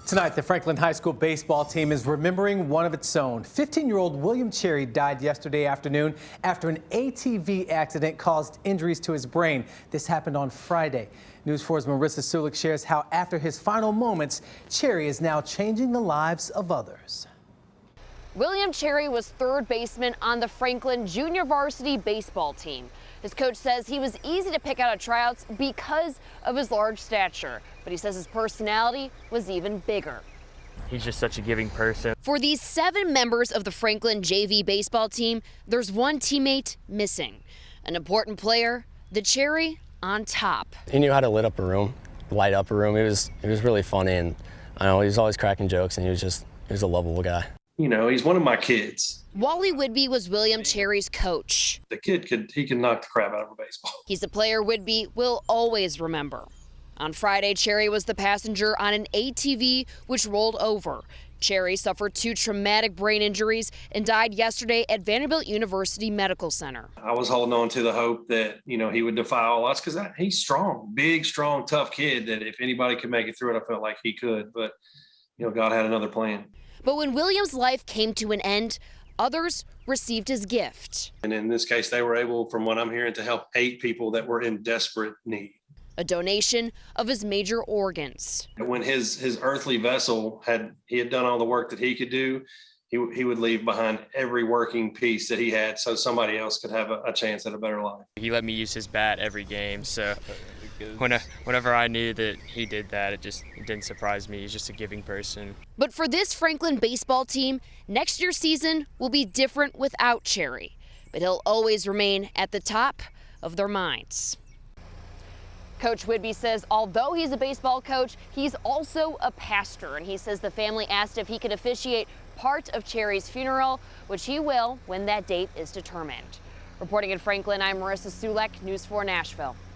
Tonight, the Franklin High School baseball team is remembering one of its own. 15-year-old William Cherry died yesterday afternoon after an ATV accident caused injuries to his brain. This happened on Friday. News 4's Marissa Sulek shares how after his final moments, Cherry is now changing the lives of others. William Cherry was third baseman on the Franklin junior varsity baseball team. His coach says he was easy to pick out at tryouts because of his large stature, but he says his personality was even bigger. He's just such a giving person. For these 7 members of the Franklin JV baseball team, there's one teammate missing. An important player, the cherry on top. He knew how to light up a room. It was really funny, and I know he was always cracking jokes, and he was a lovable guy. You know, he's one of my kids. Wally Whidbey was William Cherry's coach. The kid can knock the crap out of a baseball. He's a player Whidbey will always remember. On Friday, Cherry was the passenger on an ATV which rolled over. Cherry suffered 2 traumatic brain injuries and died yesterday at Vanderbilt University Medical Center. I was holding on to the hope that, you know, he would defy all odds because he's strong, big, strong, tough kid that if anybody could make it through it, I felt like he could. But, you know, God had another plan. But when William's life came to an end, others received his gift. And in this case, they were able, from what I'm hearing, to help 8 people that were in desperate need. A donation of his major organs. When his earthly vessel had done all the work that he could do, he would leave behind every working piece that he had so somebody else could have a chance at a better life. He let me use his bat every game, so whenever I knew that he did that, it didn't surprise me. He's just a giving person. But for this Franklin baseball team, next year's season will be different without Cherry. But he'll always remain at the top of their minds. Coach Whidbey says although he's a baseball coach, he's also a pastor. And he says the family asked if he could officiate part of Cherry's funeral, which he will when that date is determined. Reporting in Franklin, I'm Marissa Sulek, News 4 Nashville.